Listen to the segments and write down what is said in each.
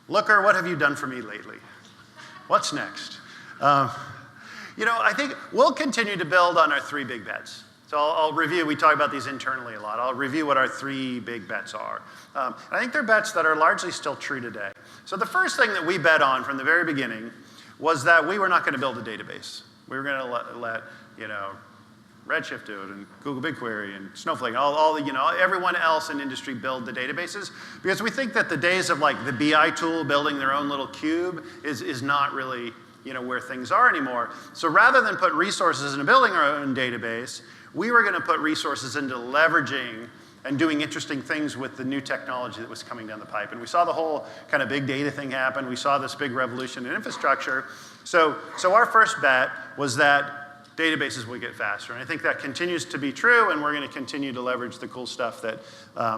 Looker, what have you done for me lately? What's next? I think we'll continue to build on our 3 big bets. So I'll review, we talk about these internally a lot. I'll review what our 3 big bets are. And I think they're bets that are largely still true today. So the first thing that we bet on from the very beginning was that we were not going to build a database. We were going to let Redshift do it, and Google BigQuery, and Snowflake, everyone else in industry build the databases, because we think that the days of like the BI tool building their own little cube is not really where things are anymore. So rather than put resources into building our own database, we were going to put resources into leveraging and doing interesting things with the new technology that was coming down the pipe. And we saw the whole kind of big data thing happen. We saw this big revolution in infrastructure. So our first bet was that databases would get faster. And I think that continues to be true, and we're going to continue to leverage the cool stuff that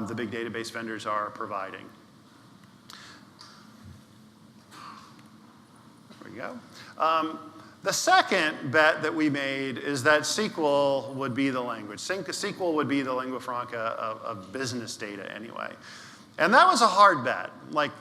the big database vendors are providing. There we go. The second bet that we made is that SQL would be the language. SQL would be the lingua franca of business data anyway. And that was a hard bet. Like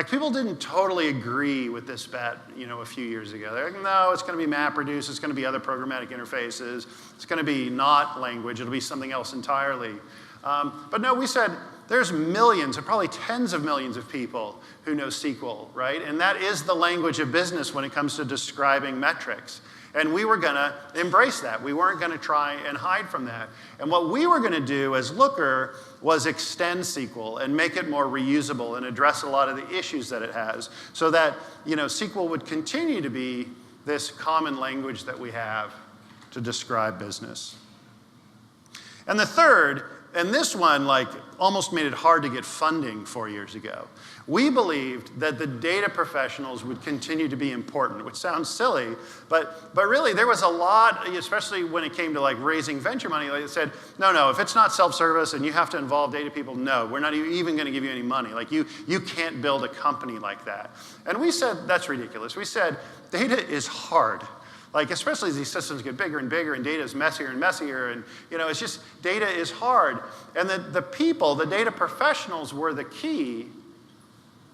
people didn't totally agree with this bet, a few years ago. They're like, no, it's going to be MapReduce, it's going to be other programmatic interfaces, it's going to be not language, it'll be something else entirely. But no, we said there's millions, or probably tens of millions of people who know SQL, right? And that is the language of business when it comes to describing metrics. And we were going to embrace that. We weren't going to try and hide from that. And what we were going to do as Looker was extend SQL and make it more reusable and address a lot of the issues that it has, so that SQL would continue to be this common language that we have to describe business. And the third, and this one almost made it hard to get funding 4 years ago. We believed that the data professionals would continue to be important, which sounds silly, but really there was a lot, especially when it came to raising venture money, they said, no, if it's not self-service and you have to involve data people, no, we're not even going to give you any money. You can't build a company like that. And we said, that's ridiculous. We said, data is hard. Especially as these systems get bigger and bigger and data is messier and messier, and it's just, data is hard. And the people, the data professionals, were the key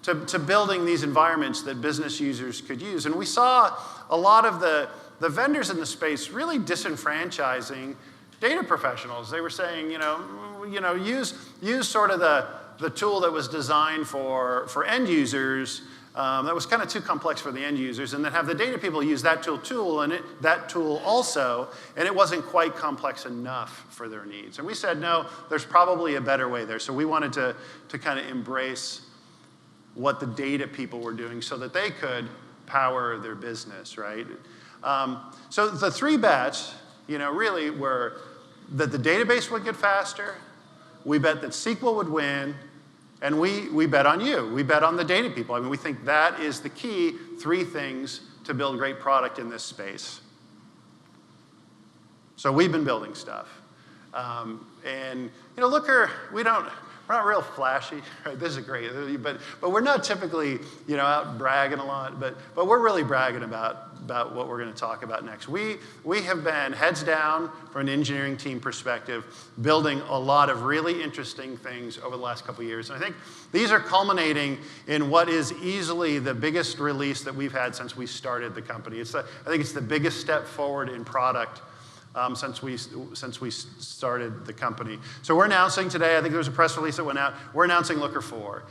to building these environments that business users could use. And we saw a lot of the vendors in the space really disenfranchising data professionals. They were saying, use sort of the tool that was designed for end users, that was kind of too complex for the end users, and then have the data people use that tool and that tool also, and it wasn't quite complex enough for their needs. And we said, no, there's probably a better way there. So we wanted to kind of embrace what the data people were doing so that they could power their business, right? So the 3 bets, really were that the database would get faster, we bet that SQL would win, and we bet on you. We bet on the data people. I mean, we think that is the key 3 things to build great product in this space. So we've been building stuff. And Looker, we're not real flashy, right? This is great, but we're not typically out bragging a lot, but we're really bragging about what we're going to talk about next. We have been heads down from an engineering team perspective, building a lot of really interesting things over the last couple of years. And I think these are culminating in what is easily the biggest release that we've had since we started the company. I think it's the biggest step forward in product since we started the company. So we're announcing today, I think there was a press release that went out, we're announcing Looker 4.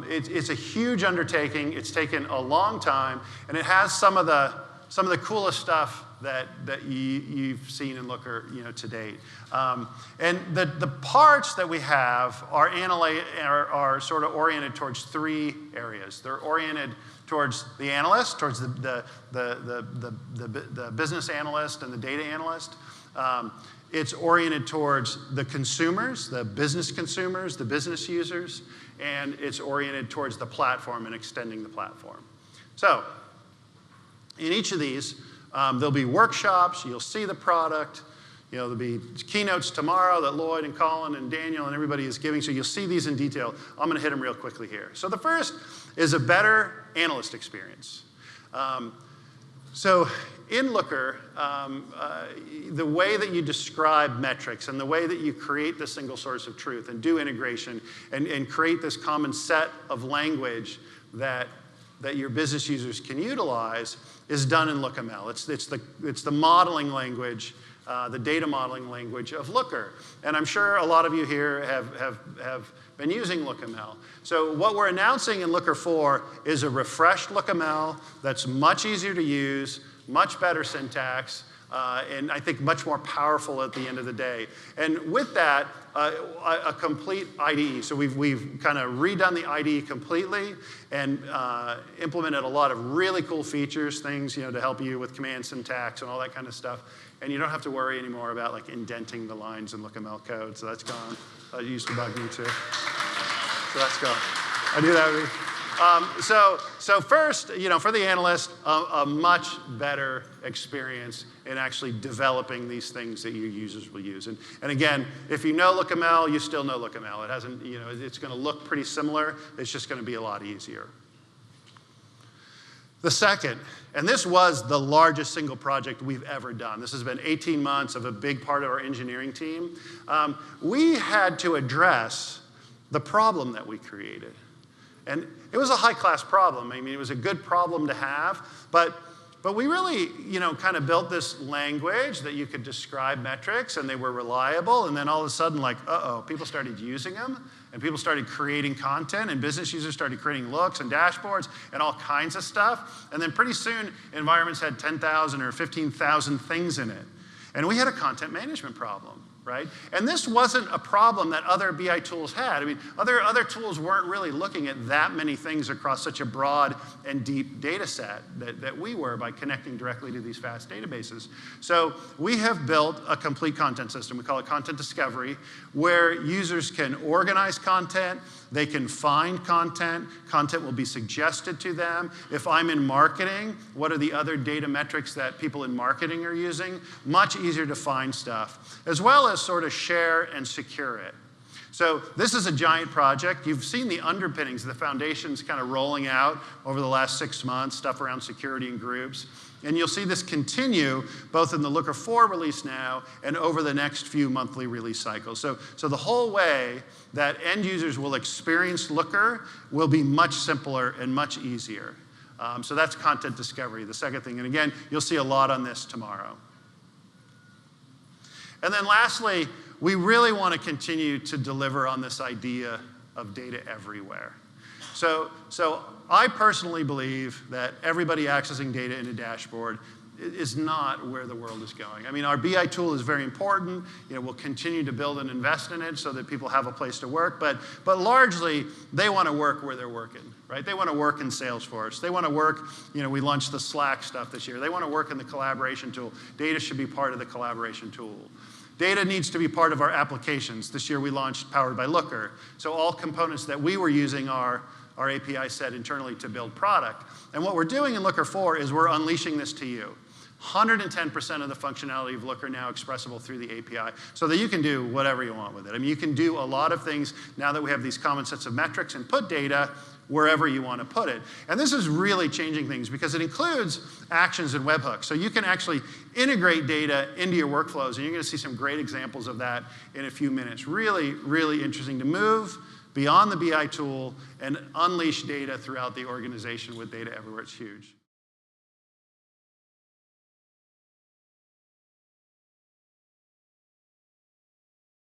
It's a huge undertaking, it's taken a long time, and it has some of the coolest stuff that you've seen in Looker to date. And the parts that we have are sort of oriented towards 3 areas. They're oriented towards the analyst, towards the business analyst and the data analyst. It's oriented towards the consumers, the business consumers, the business users, and it's oriented towards the platform and extending the platform. So in each of these, there'll be workshops, you'll see the product, there'll be keynotes tomorrow that Lloyd and Colin and Daniel and everybody is giving, so you'll see these in detail. I'm going to hit them real quickly here. So the first is a better analyst experience. So in Looker, the way that you describe metrics and the way that you create the single source of truth and do integration and create this common set of language that your business users can utilize is done in LookML. It's the modeling language, the data modeling language of Looker. And I'm sure a lot of you here have been using LookML. So what we're announcing in Looker 4 is a refreshed LookML that's much easier to use, much better syntax, and I think much more powerful at the end of the day. And with that, a complete IDE. So we've kind of redone the IDE completely and implemented a lot of really cool features, things to help you with command syntax and all that kind of stuff. And you don't have to worry anymore about like indenting the lines in LookML code. So that's gone. That used to bug me too. So that's gone. I knew that would be. So first, for the analyst, a much better experience in actually developing these things that your users will use. And again, if you know LookML, you still know LookML. It hasn't, it's going to look pretty similar. It's just going to be a lot easier. The second, and this was the largest single project we've ever done. This has been 18 months of a big part of our engineering team. We had to address the problem that we created. And it was a high-class problem. I mean, it was a good problem to have, but we really, kind of built this language that you could describe metrics, and they were reliable, and then all of a sudden, like, people started using them, and people started creating content, and business users started creating looks and dashboards and all kinds of stuff, and then pretty soon, environments had 10,000 or 15,000 things in it. And we had a content management problem. Right? And this wasn't a problem that other BI tools had. I mean, other tools weren't really looking at that many things across such a broad and deep data set that we were by connecting directly to these fast databases. So we have built a complete content system. We call it content discovery, where users can organize content, they can find content, content will be suggested to them. If I'm in marketing, what are the other data metrics that people in marketing are using? Much easier to find stuff, as well as sort of share and secure it. So this is a giant project. You've seen the underpinnings, the foundations kind of rolling out over the last 6 months, stuff around security and groups. And you'll see this continue both in the Looker 4 release now and over the next few monthly release cycles. So the whole way that end users will experience Looker will be much simpler and much easier. So that's content discovery, the second thing. And again, you'll see a lot on this tomorrow. And then lastly, we really want to continue to deliver on this idea of data everywhere. So I personally believe that everybody accessing data in a dashboard is not where the world is going. I mean, our BI tool is very important. We'll continue to build and invest in it so that people have a place to work. But largely, they want to work where they're working, right? They want to work in Salesforce. They want to work, we launched the Slack stuff this year. They want to work in the collaboration tool. Data should be part of the collaboration tool. Data needs to be part of our applications. This year we launched Powered by Looker. So all components that we were using are our API set internally to build product. And what we're doing in Looker 4 is we're unleashing this to you. 110% of the functionality of Looker now expressible through the API, so that you can do whatever you want with it. I mean, you can do a lot of things now that we have these common sets of metrics and put data wherever you want to put it. And this is really changing things because it includes actions and webhooks. So you can actually integrate data into your workflows, and you're going to see some great examples of that in a few minutes. Really, really interesting to move beyond the BI tool and unleash data throughout the organization with data everywhere. It's huge.